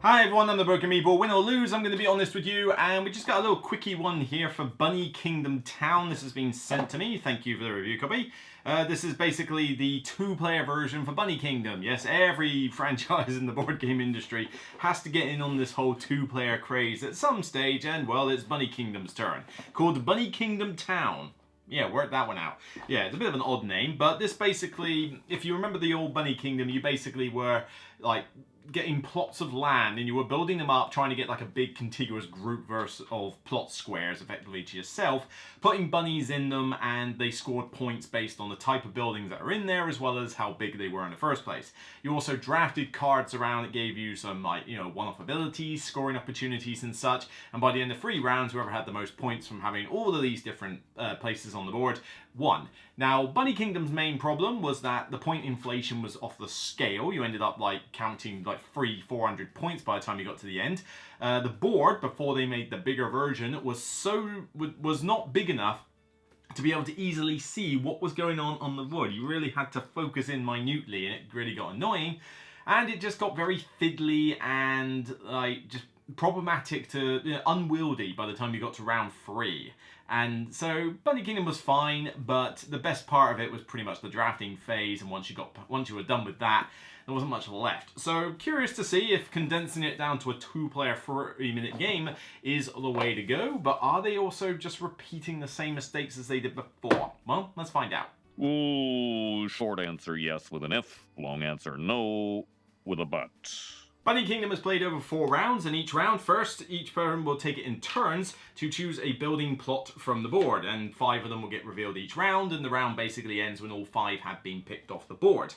Hi everyone, I'm the Broken Meeple. Win or lose, I'm going to be honest with you, and we just got a little quickie one here for Bunny Kingdom Town. This has been sent to me. Thank you for the review copy. This is basically the two-player version for Bunny Kingdom. Yes, every franchise in the board game industry has to get in on this whole two-player craze at some stage, and well, it's Bunny Kingdom's turn. Called Bunny Kingdom Town. Yeah, work that one out. Yeah, it's a bit of an odd name, but this basically, if you remember the old Bunny Kingdom, you basically were like getting plots of land and you were building them up, trying to get like a big contiguous group verse of plot squares effectively to yourself, putting bunnies in them, and they scored points based on the type of buildings that are in there as well as how big they were in the first place. You also drafted cards around that gave you some one-off abilities, scoring opportunities and such, and by the end of 3 rounds, whoever had the most points from having all of these different places on the board won. Now, Bunny Kingdom's main problem was that the point inflation was off the scale. You ended up counting 400 points by the time you got to the end. The board, before they made the bigger version, was not big enough to be able to easily see what was going on the board. You really had to focus in minutely, and it really got annoying. And it just got very fiddly and just problematic to unwieldy by the time you got to round 3. And so Bunny Kingdom was fine, but the best part of it was pretty much the drafting phase, and once you were done with that, there wasn't much left. So curious to see if condensing it down to a 2-player 30-minute game is the way to go, but are they also just repeating the same mistakes as they did before? Well, let's find out. Ooh, short answer yes with an if, long answer no with a but. Bunny Kingdom is played over 4 rounds, and each round, each person will take it in turns to choose a building plot from the board, and 5 of them will get revealed each round, and the round basically ends when all 5 have been picked off the board.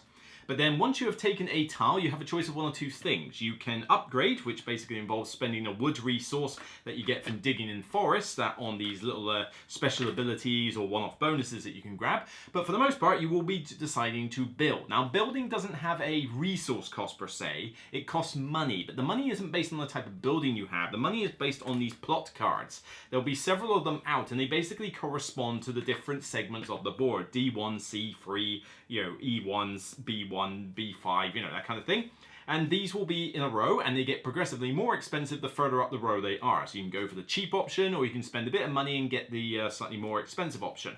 But then once you have taken a tile, you have a choice of 1 or 2 things. You can upgrade, which basically involves spending a wood resource that you get from digging in forests, that on these little special abilities or one-off bonuses that you can grab. But for the most part, you will be deciding to build. Now, building doesn't have a resource cost per se. It costs money, but the money isn't based on the type of building you have. The money is based on these plot cards. There'll be several of them out, and they basically correspond to the different segments of the board. D1, C3, E1s, B1, B5, that kind of thing. And these will be in a row, and they get progressively more expensive the further up the row they are. So you can go for the cheap option, or you can spend a bit of money and get the slightly more expensive option.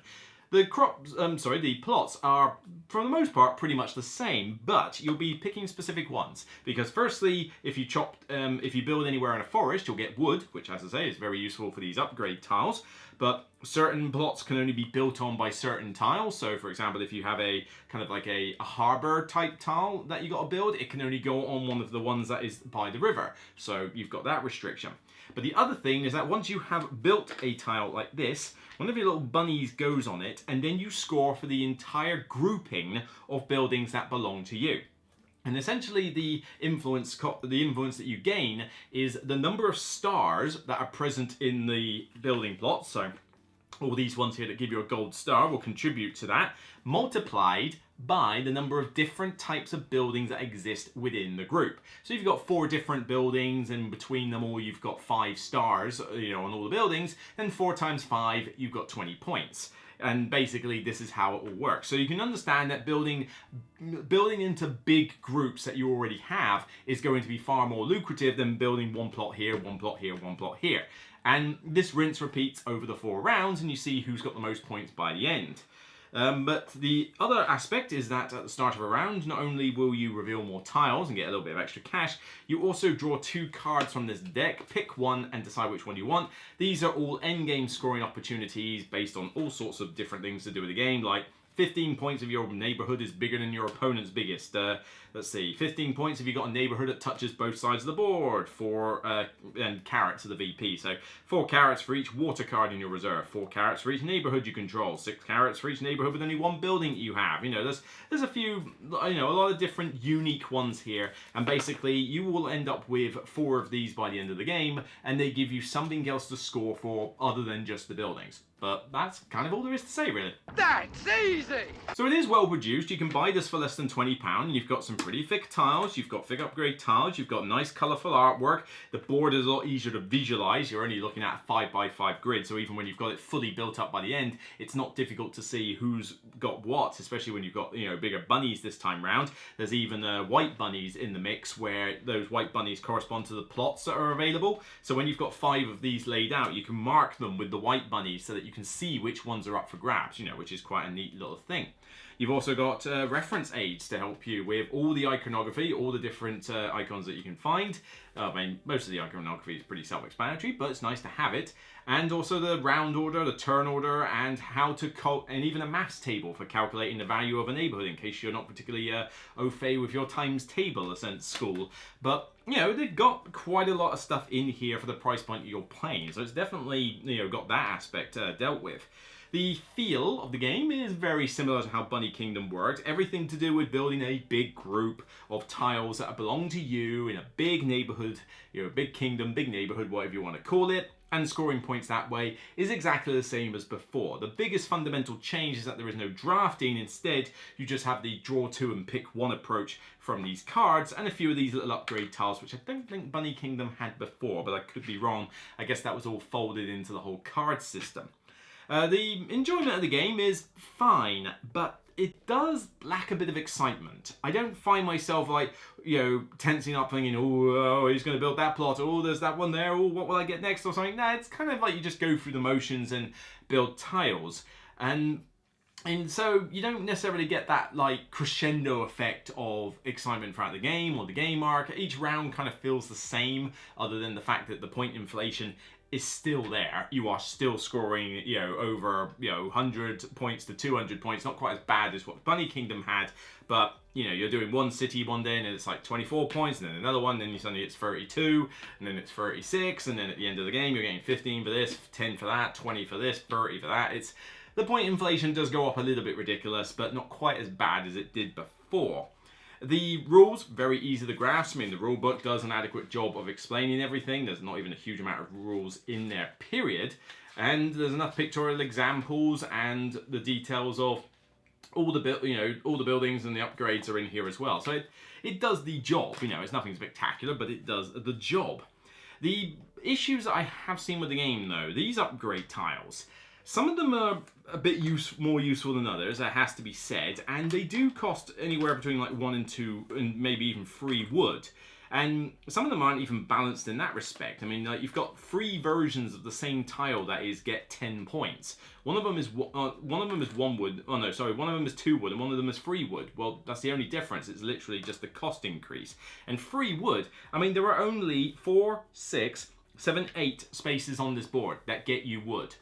The plots are, for the most part, pretty much the same, but you'll be picking specific ones. Because firstly, if you build anywhere in a forest, you'll get wood, which, as I say, is very useful for these upgrade tiles. But certain plots can only be built on by certain tiles. So, for example, if you have a kind of like a harbor type tile that you got to build, it can only go on one of the ones that is by the river. So you've got that restriction. But the other thing is that once you have built a tile like this, one of your little bunnies goes on it, and then you score for the entire grouping of buildings that belong to you. And essentially the influence that you gain is the number of stars that are present in the building plot. So all these ones here that give you a gold star will contribute to that, multiplied by the number of different types of buildings that exist within the group. So if you've got 4 different buildings, and between them all you've got 5 stars, on all the buildings, then 4 times 5, you've got 20 points. And basically this is how it will work. So you can understand that building into big groups that you already have is going to be far more lucrative than building 1 plot here, 1 plot here, 1 plot here. And this rinse repeats over the 4 rounds, and you see who's got the most points by the end. But the other aspect is that at the start of a round, not only will you reveal more tiles and get a little bit of extra cash, you also draw 2 cards from this deck, pick one and decide which one you want. These are all endgame scoring opportunities based on all sorts of different things to do with the game, like 15 points if your neighborhood is bigger than your opponent's biggest. Let's see, 15 points if you've got a neighborhood that touches both sides of the board. 4 and carrots to the VP. So 4 carrots for each water card in your reserve. 4 carrots for each neighborhood you control. 6 carrots for each neighborhood with only 1 building you have. There's a few, a lot of different unique ones here. And basically you will end up with 4 of these by the end of the game, and they give you something else to score for other than just the buildings. But that's kind of all there is to say, really. That's easy! So it is well produced. You can buy this for less than £20, and you've got some pretty thick tiles, you've got thick upgrade tiles, you've got nice colourful artwork. The board is a lot easier to visualise. You're only looking at a 5x5 grid, so even when you've got it fully built up by the end, it's not difficult to see who's got what, especially when you've got, you know, bigger bunnies this time round. There's even white bunnies in the mix, where those white bunnies correspond to the plots that are available. So when you've got 5 of these laid out, you can mark them with the white bunnies so that you can see which ones are up for grabs, you know, which is quite a neat little thing. You've also got reference aids to help you with all the iconography, all the different icons that you can find. I mean, most of the iconography is pretty self-explanatory, but it's nice to have it. And also the round order, the turn order, and how to and even a maths table for calculating the value of a neighborhood, in case you're not particularly au fait with your times table at school. But, you know, they've got quite a lot of stuff in here for the price point you're playing, so it's definitely, you know, got that aspect dealt with. The feel of the game is very similar to how Bunny Kingdom worked. Everything to do with building a big group of tiles that belong to you in a big neighborhood, you know, big kingdom, big neighborhood, whatever you want to call it, and scoring points that way is exactly the same as before. The biggest fundamental change is that there is no drafting. Instead, you just have the draw 2 and pick 1 approach from these cards, and a few of these little upgrade tiles, which I don't think Bunny Kingdom had before, but I could be wrong. I guess that was all folded into the whole card system. The enjoyment of the game is fine, but it does lack a bit of excitement. I don't find myself, like, you know, tensing up thinking, oh, he's going to build that plot, oh, there's that one there, oh, what will I get next, or something. Nah, it's kind of like you just go through the motions and build tiles. And so you don't necessarily get that, like, crescendo effect of excitement throughout the game or the game arc. Each round kind of feels the same, other than the fact that the point inflation is still there. You are still scoring, you know, over, you know, 100 points to 200 points. Not quite as bad as what Bunny Kingdom had, but, you know, you're doing one city one day and it's like 24 points, and then another one, then suddenly it's 32, and then it's 36, and then at the end of the game you're getting 15 for this, 10 for that, 20 for this, 30 for that. The point inflation does go up a little bit ridiculous, but not quite as bad as it did before. The rules, very easy to grasp. I mean, the rule book does an adequate job of explaining everything. There's not even a huge amount of rules in there, period. And there's enough pictorial examples, and the details of all the all the buildings and the upgrades are in here as well. So it does the job. You know, it's nothing spectacular, but it does the job. The issues that I have seen with the game, though, these upgrade tiles, some of them are a bit more useful than others, that has to be said, and they do cost anywhere between like 1 and 2 and maybe even 3 wood. And some of them aren't even balanced in that respect. I mean, like, you've got 3 versions of the same tile that is get 10 points. One of them is 1 wood. Oh no, sorry. One of them is 2 wood, and one of them is 3 wood. Well, that's the only difference. It's literally just the cost increase. And 3 wood. I mean, there are only 4, 6, 7, 8 spaces on this board that get you wood.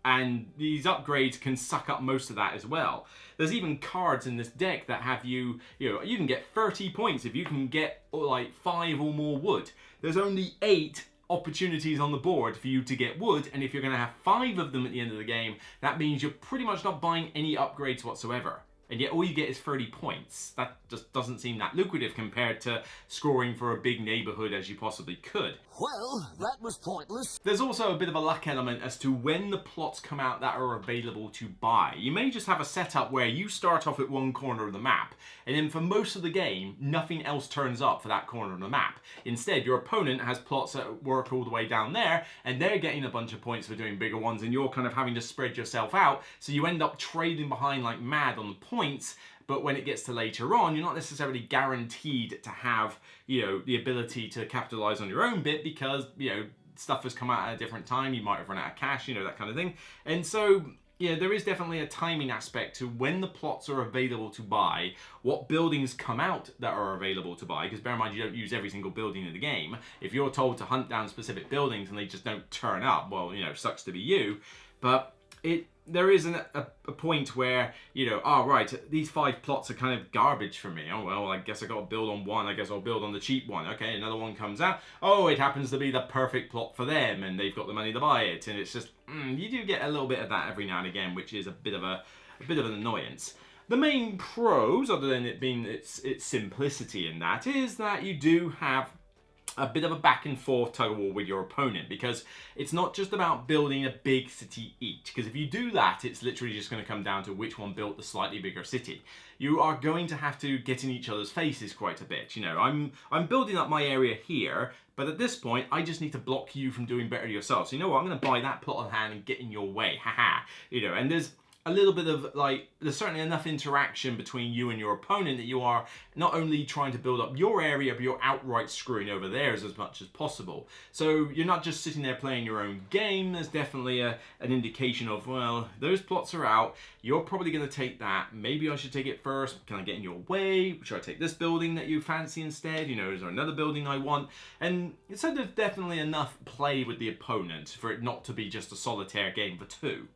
And these upgrades can suck up most of that as well. There's even cards in this deck that have you know, you can get 30 points if you can get like 5 or more wood. There's only 8 opportunities on the board for you to get wood, and if you're going to have 5 of them at the end of the game, that means you're pretty much not buying any upgrades whatsoever. And yet all you get is 30 points. That just doesn't seem that lucrative compared to scoring for a big neighborhood as you possibly could. Well, that was pointless. There's also a bit of a luck element as to when the plots come out that are available to buy. You may just have a setup where you start off at one corner of the map, and then for most of the game, nothing else turns up for that corner of the map. Instead, your opponent has plots that work all the way down there, and they're getting a bunch of points for doing bigger ones, and you're kind of having to spread yourself out, so you end up trading behind like mad on the points. But when it gets to later on, you're not necessarily guaranteed to have, you know, the ability to capitalize on your own bit, because, you know, stuff has come out at a different time. You might have run out of cash, you know, that kind of thing. And so, yeah, there is definitely a timing aspect to when the plots are available to buy, what buildings come out that are available to buy, because bear in mind, you don't use every single building in the game. If you're told to hunt down specific buildings and they just don't turn up, well, you know, sucks to be you. But there is a point where, you know, oh, right, these 5 plots are kind of garbage for me. Oh, well, I guess I got to build on one. I guess I'll build on the cheap one. Okay, another one comes out. Oh, it happens to be the perfect plot for them, and they've got the money to buy it. And it's just, you do get a little bit of that every now and again, which is a bit of an annoyance. The main pros, other than it being its simplicity in that, is that you do have a bit of a back and forth tug of war with your opponent, because it's not just about building a big city each, because if you do that, it's literally just going to come down to which one built the slightly bigger city. You are going to have to get in each other's faces quite a bit. You know, I'm building up my area here, but at this point I just need to block you from doing better yourself. So you know what, I'm going to buy that plot of land and get in your way, haha. You know, and there's a little bit of, like, there's certainly enough interaction between you and your opponent that you are not only trying to build up your area, but you're outright screwing over theirs as much as possible. So you're not just sitting there playing your own game. There's definitely an indication of, well, those plots are out, you're probably going to take that, maybe I should take it first, can I get in your way, should I take this building that you fancy instead, you know, is there another building I want? And so there's definitely enough play with the opponent for it not to be just a solitaire game for two.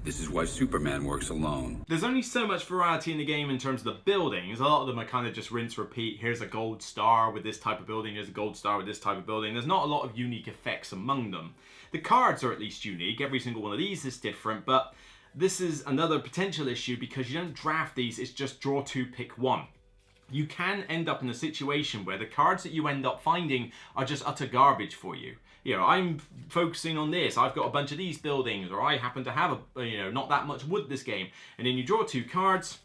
This is why Superman works alone. There's only so much variety in the game in terms of the buildings. A lot of them are kind of just rinse repeat. Here's a gold star with this type of building, here's a gold star with this type of building. There's not a lot of unique effects among them. The cards are at least unique. Every single one of these is different, but this is another potential issue because you don't draft these, it's just draw two, pick one. You can end up in a situation where the cards that you end up finding are just utter garbage for you. You know, I'm focusing on this, I've got a bunch of these buildings, or I happen to have not that much wood this game. And then you draw two cards,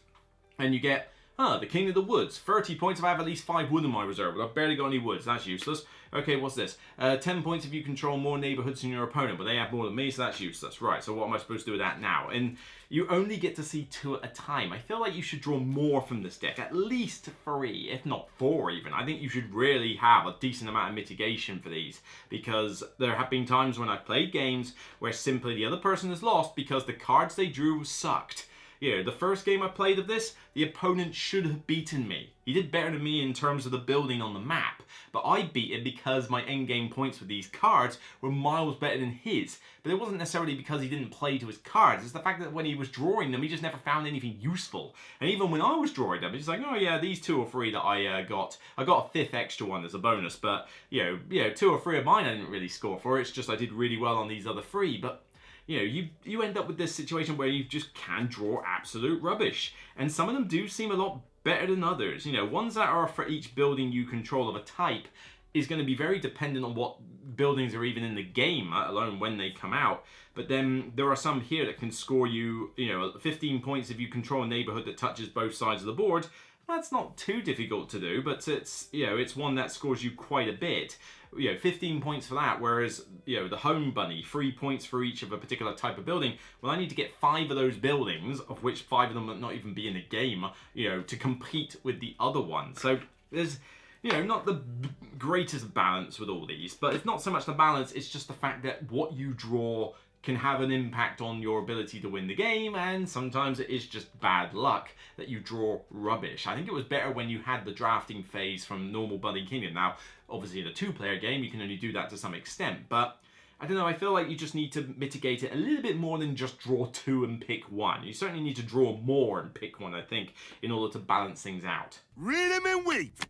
and you get, the King of the Woods. 30 points if I have at least 5 wood in my reserve, but I've barely got any woods, that's useless. Okay, what's this? 10 points if you control more neighborhoods than your opponent, but they have more than me, so that's useless. Right, so what am I supposed to do with that now? And you only get to see 2 at a time. I feel like you should draw more from this deck, at least 3, if not 4 even. I think you should really have a decent amount of mitigation for these, because there have been times when I've played games where simply the other person has lost because the cards they drew sucked. You know, the first game I played of this, the opponent should have beaten me. He did better than me in terms of the building on the map, but I beat him because my endgame points with these cards were miles better than his. But it wasn't necessarily because he didn't play to his cards, it's the fact that when he was drawing them, he just never found anything useful. And even when I was drawing them, it's like, oh yeah, these 2 or 3 that I got a 5th extra one as a bonus, but you know, 2 or 3 of mine I didn't really score for, it's just I did really well on these other 3, but you know, you end up with this situation where you just can draw absolute rubbish. And some of them do seem a lot better than others. You know, ones that are for each building you control of a type is going to be very dependent on what buildings are even in the game, let alone when they come out. But then there are some here that can score you, 15 points if you control a neighborhood that touches both sides of the board. That's not too difficult to do, but it's, it's one that scores you quite a bit. 15 points for that, whereas, the home bunny, 3 points for each of a particular type of building. Well, I need to get 5 of those buildings, of which 5 of them might not even be in the game, to compete with the other one. So there's, not the greatest balance with all these, but it's not so much the balance, it's just the fact that what you draw can have an impact on your ability to win the game, and sometimes it is just bad luck that you draw rubbish. I think it was better when you had the drafting phase from normal Budding Kingdom. Now, obviously in a 2-player game, you can only do that to some extent, but I don't know, I feel like you just need to mitigate it a little bit more than just draw 2 and pick 1. You certainly need to draw more and pick 1, I think, in order to balance things out. Read them and weep,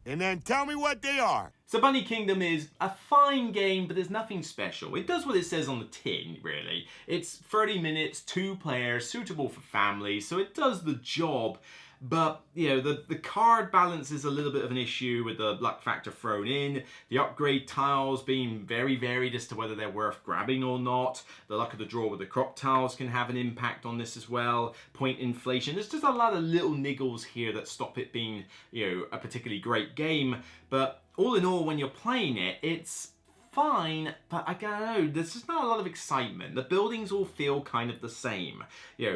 and then tell me what they are. So Bunny Kingdom is a fine game, but there's nothing special. It does what it says on the tin, really. It's 30 minutes, 2 players, suitable for families, so it does the job. But, the card balance is a little bit of an issue with the luck factor thrown in. The upgrade tiles being very varied as to whether they're worth grabbing or not. The luck of the draw with the crop tiles can have an impact on this as well. Point inflation. There's just a lot of little niggles here that stop it being, a particularly great game. But all in all, when you're playing it, it's fine, but I don't know, there's just not a lot of excitement. The buildings all feel kind of the same.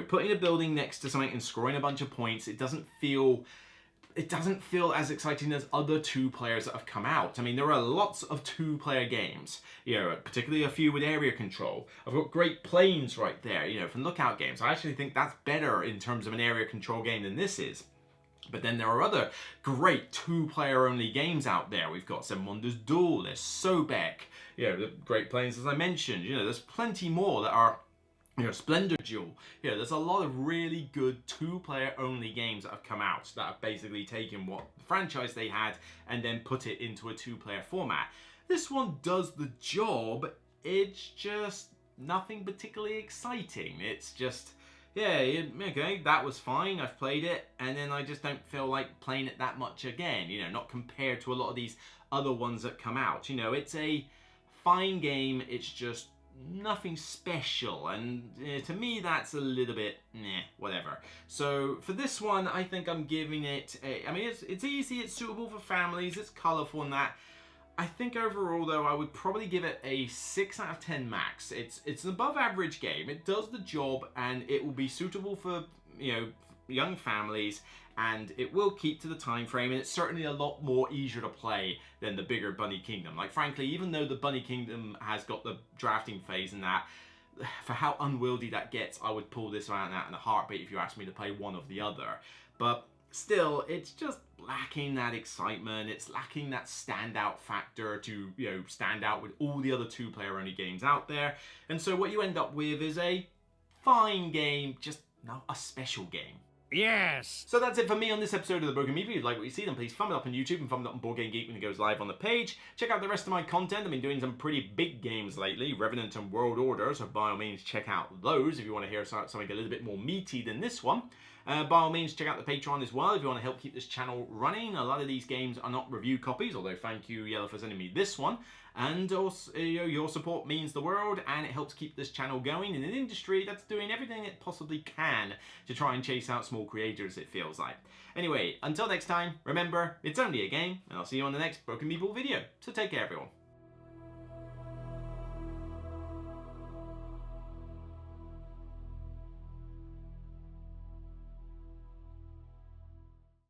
Putting a building next to something and scoring a bunch of points, it doesn't feel as exciting as other 2 players that have come out. I mean, there are lots of 2-player games, particularly a few with area control. I've got Great Plains right there, from Lookout Games. I actually think that's better in terms of an area control game than this is. But then there are other great 2-player only games out there. We've got Seven Wonders Duel, there's Sobek, the Great Plains as I mentioned. There's plenty more that are, Splendor Duel. There's a lot of really good 2-player only games that have come out that have basically taken what the franchise they had and then put it into a 2-player format. This one does the job, it's just nothing particularly exciting. It's just, okay, that was fine, I've played it, and then I just don't feel like playing it that much again, you know, not compared to a lot of these other ones that come out. You know, it's a fine game, it's just nothing special, and to me that's a little bit whatever. So for this one, I think I'm giving it I mean, it's easy, it's suitable for families, it's colourful and that. I think overall though, I would probably give it a 6 out of 10 max. It's an above average game, it does the job, and it will be suitable for, you know, young families, and it will keep to the time frame, and it's certainly a lot more easier to play than the bigger Bunny Kingdom. Like, frankly, even though the Bunny Kingdom has got the drafting phase and that, for how unwieldy that gets, I would pull this out in a heartbeat if you asked me to play one of the other. But still, it's just lacking that excitement, it's lacking that standout factor to, you know, stand out with all the other 2-player only games out there. And so what you end up with is a fine game, just not a special game. Yes! So that's it for me on this episode of The Broken Meeple. If you like what you see, then please thumb it up on YouTube and thumb it up on Board Game Geek when it goes live on the page. Check out the rest of my content. I've been doing some pretty big games lately, Revenant and World Order, so by all means check out those if you want to hear something a little bit more meaty than this one. By all means, check out the Patreon as well if you want to help keep this channel running. A lot of these games are not review copies, although thank you, Yellow, for sending me this one. And also, your support means the world, and it helps keep this channel going in an industry that's doing everything it possibly can to try and chase out small creators, it feels like. Anyway, until next time, remember, it's only a game, and I'll see you on the next Broken Meeple video. So take care, everyone.